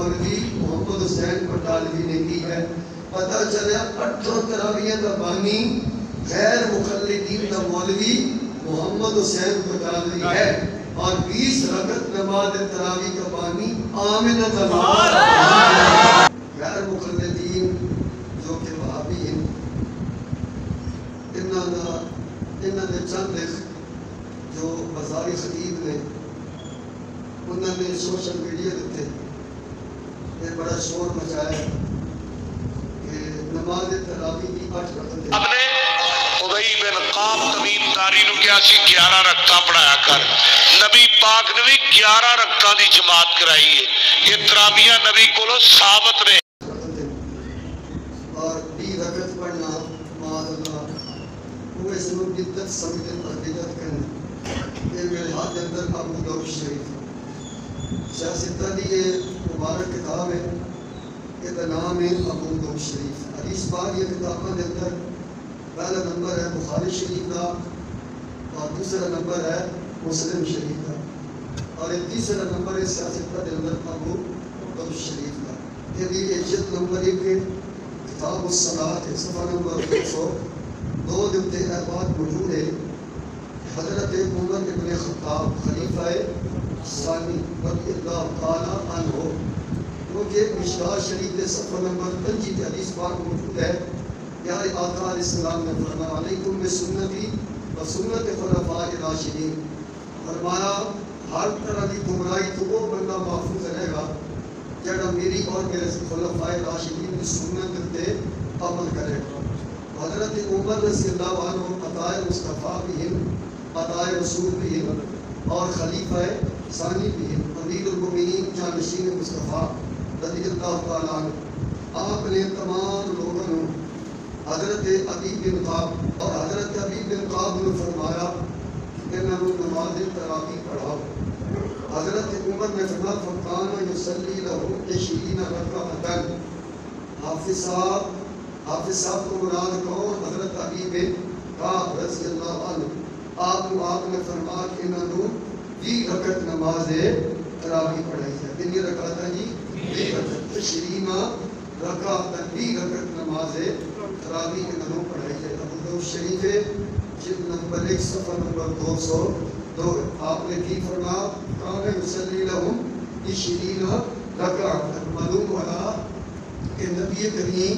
مولوی محمد حسین بٹالوی نے کی ہے. پتہ چلا 8 تراویح کا بانی غیر مقلدین کا مولوی محمد حسین بٹالوی ہے، اور 20 رکعت نماز تراویح کا بانی آمنہ کا غیر مقلدین جو کہ وہابی ہیں. انہوں نے چند جو بازاری خطیب نے انہوں نے سوشل میڈیا دیتے یہ بڑا شور مچایا کہ نماز تراویح کی 8 رکعتیں. اب نے ابی بن قاب تمیم داری نو کیا سی 11 رکعتاں پڑھایا کر. نبی پاک نے بھی 11 رکعتاں دی جماعت کرائی ہے. یہ تراویح نبی کو ثابت نے. اور 20 رکعت پڑھنا معاذ اللہ وہ اس میں بدعت سمجھن اور بدعت کرنا. یہ میرے ہاتھ کے اندر ابو داؤد شریف سیاستہ دی یہ مبارک کتاب ہے. یہ کا نام ہے ابو داؤد شریف. حدیث پاک یہ کتابوں کے اندر پہلا نمبر ہے بخاری شریف کا، اور دوسرا نمبر ہے مسلم شریف کا، اور ایک تیسرا نمبر ہے سیاستہ کے اندر ابو داؤد شریف کا. یہ جلد نمبر 1 ہے کتاب الصلاۃ ہے، صفحہ نمبر 102 دیتے یہ بات موجود ہے. حضرت عمر ابن خطاب خلیفہ ثانی رضی اللہ تعالیٰ عنہ کیونکہ مشکوٰۃ شریف کے صفحہ نمبر 5 کی حدیث پاک موجود ہے. پیارے آقا علیہ السلام نے فرمایا علیکم بسنتی و سنت خلفاء راشدین. فرمایا ہر طرح کی گمراہی تو وہ بندہ محفوظ رہے گا جڑا میری اور میرے خلفاء راشدین کی سنت پہ عمل کرے گا. حضرت عمر رضی اللہ عنہ عطائے مصطفیٰ بھی ہیں، عطائے رسول بھی ہیں، اور خلیفہ ثانی بھی ہیں، امیر المؤمنین جانشین مصطفیٰ رضی اللہ تعالیٰ عنہ. آپ نے تمام لوگوں نے حضرت ابی بن قاب اور حضرت ابی بن قاب نے فرمایا کہ انہوں نے نماز تراویح پڑھاؤ. حضرت عمر نے فرمایا فکان یصلی لہو 20 رکعۃ. حافظ صاحب کو مراد کون؟ حضرت ابی بن قاب رضی اللہ عنہ. آپ نے فرمایا کہ انہوں نے 20 رکعت نماز تراویح پڑھائی ہے. کتنی رکعت ہیں جی؟ 20 رکعت. 20 رکعت 20 رکعت نماز تراویح انہوں نے پڑھائی ہے. ابو داؤد شریف جلد نمبر 1 صفحہ نمبر 202. آپ نے کی فرمایا کان یصلی لہم 20 رکعۃ. معلوم ہوا کہ نبی کریم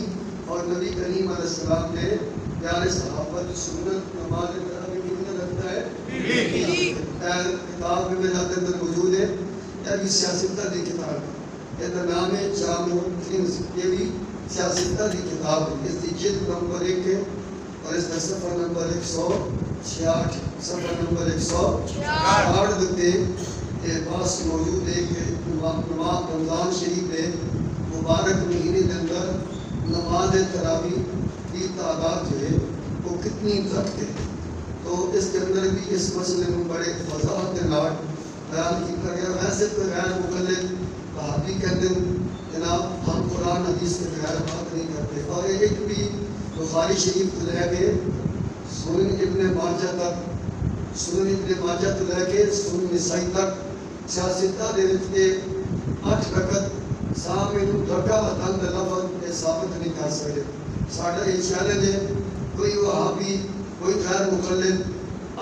اور نبی کریم علیہ السلام نے پیارے صحابہ کی سنت نماز تراویح کتنا رکھتا ہے؟ کتاب میں میرے ہاتھ اندر موجود ہے. یہ بھی سیاستہ دی کتاب ہے. یہ نام ہے جامع الفنز. یہ بھی سیاستہ دی کتاب ہے. اس کی جلد نمبر 1 ہے اور اس کا صفحہ نمبر 166 صفحہ نمبر 166 دیتے یہ باس موجود ہے کہ رمضان شریف میں مبارک مہینے کے اندر نماز تراویح کی تعداد جو ہے وہ کتنی تک ہے. تو اس کے اندر بھی اس مسئلے میں بڑے وضاحت کے نال بیان کیا گیا. ویسے تو غیر مقلد وہابی کہتے ہیں جناب ہم قرآن حدیث کے بغیر بات نہیں کرتے. اور ایک بھی بخاری شریف کو لے کے سنن ابن ماجہ تک، سنن ابن ماجہ تو لے کے سنن نسائی تک سیاستہ دے کے 8 رکعت سامن رکعت اند لفظ یہ ثابت نہیں کر سکتے. ساڈا یہ چیلنج ہے کوئی وہابی کوئی غیر مقلد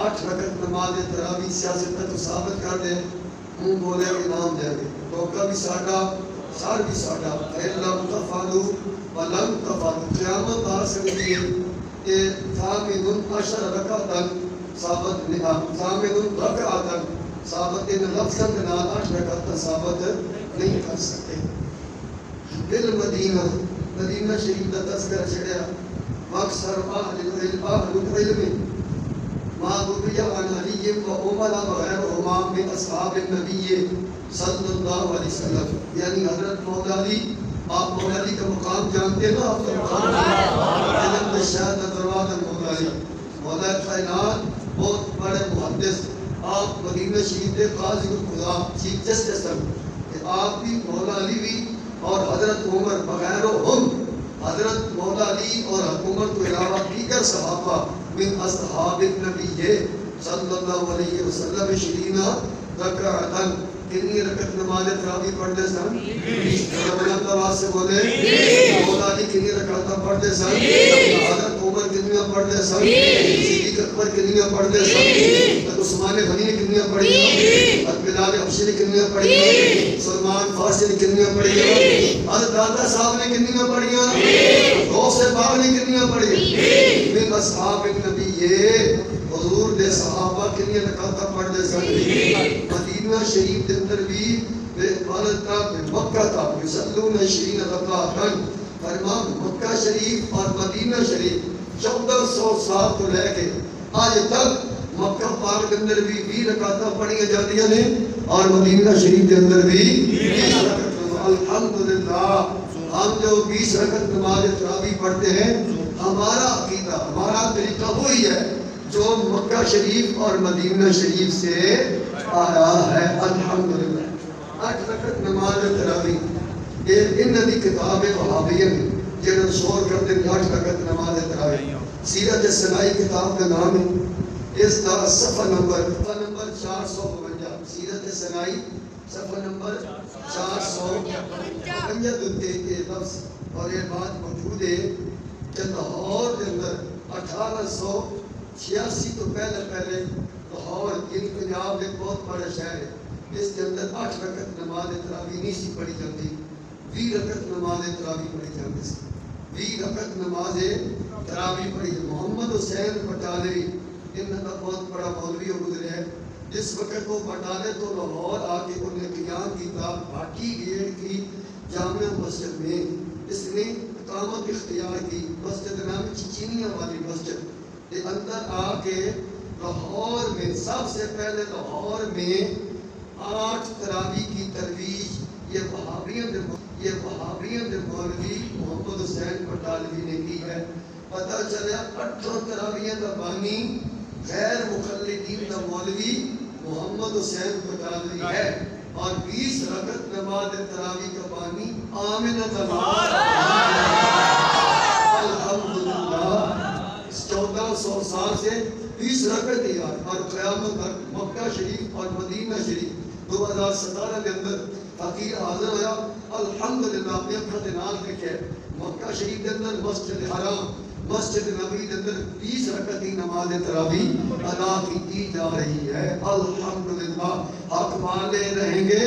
8 رکعت نماز تراویح سیاستہ تو ثابت کر دے منہ بولے انعام دے گے. موقع بھی ساڈا سار بھی ساڈا لم تفعلوا ولم تفعلوا. قیامت آ سکتی ہے کہ ثامن 10 رکعت ثابت نہیں، ثامن رکعت ثابت ان لفظ کے نال 8 رکعت ثابت نہیں کر سکتے. بالمدینہ مدینہ شریف کا تذکرہ چھڑیا واکثر اہل العلم ما روی عن علی و عمر وغیرہما من اصحاب النبی صلی اللہ علیہ وسلم. یعنی حضرت مولا علی، آپ مولا علی کا مقام جانتے ہیں نا؟ آپ کا مقام علم شہادت دروازہ مولا علی، مولا کائنات، بہت بڑے محدث. آپ مدینہ شریف کے قاضی القضاء چیف جسٹس کہ آپ بھی مولا علی بھی اور حضرت عمر وغیرہم، حضرت مولا علی اور عمر کے علاوہ دیگر صحابہ من اصحاب النبی صلی اللہ علیہ وسلم 20 رکعتاً کتنی رکعت نماز تراویح پڑھتے سن؟ بلند آواز سے بولے مولا علی کتنی رکعتیں پڑھتے سن؟ حضرت عمر کتنی پڑھتے سن؟ صدیق اکبر کتنی پڑھتے سن؟ حضرت عثمان غنی نے کتنی پڑھی؟ حضرت بلال حبشی نے کتنی پڑھی؟ سلمان فارسی نے کتنی پڑھی؟ حضرت دادا صاحب نے کتنی پڑھی؟ غوث پاک نے کتنی پڑھی؟ من اصحاب النبی حضور دے صحابہ کتنی رکعتیں پڑھتے سن؟ مدینہ شریف کے اندر بھی مکہ تھا یصلون 20 رکعتاً. فرما مکہ شریف اور مدینہ شریف 1400 سال تو لے کے آج تک مکہ پاک کے اندر بھی 20 رکعتیں پڑھی جاتی ہیں اور مدینہ شریف کے اندر بھی 20 رکعتیں. الحمدللہ ہم جو 20 رکعت نماز تراویح پڑھتے ہیں ہمارا عقیدہ ہمارا طریقہ وہی ہے جو مکہ شریف اور مدینہ شریف سے آیا ہے. الحمدللہ 8 رکعت نماز تراویح ان دی کتاب وہابیہ میں جنہوں شور کرتے ہیں 8 رکعت نماز تراویح. سیرت سنائی کتاب کا نام ہے. اس کا صفحہ نمبر 452. سیرت سنائی صفحہ نمبر 452 کے لفظ اور یہ بات موجود ہے کہ لاہور کے اندر 1886 تو پہلے لاہور پنجاب ایک بہت بڑا شہر ہے. اس کے اندر 8 رکعت نماز تراویح نہیں سی پڑھی جاتی 20 رکعت نماز تراویح پڑھی جاتی سی. 20 رکعت نماز تراویح پڑھی. محمد حسین بٹالوی ان کا بہت بڑا مولوی گزرے ہے. جس وقت وہ بٹالے تو لاہور آ کے انہیں قیام کیا بھاٹی گیٹ کی جامع مسجد میں. اس نے اقامت اختیار کی. مسجد نام چچینیا والی مسجد کے اندر آ کے لاہور میں سب سے پہلے لاہور میں 8 تراویح کی ترویج یہ وہابیوں نے مولوی محمد حسین بٹالوی نے کی ہے. پتہ چلا 8 تراویح کا بانی غیر مقلدین کا مولوی محمد حسین بٹالوی ہے اور 20 رکعت نماز تراویح کا بانی آمنہ الحمدللہ 1400 سال سے 20 رکعت یاد. اور قیامت تک مکہ شریف اور مدینہ شریف 2017 کے اندر فقیر حاضر ہوا. الحمدللہ اپنے ختنال دیکھے مکہ شریف کے اندر مسجد حرام مسجد نبی کے اندر 20 رکعت نماز تراویح ادا کی جا رہی ہے. الحمدللہ حق والے رہیں گے.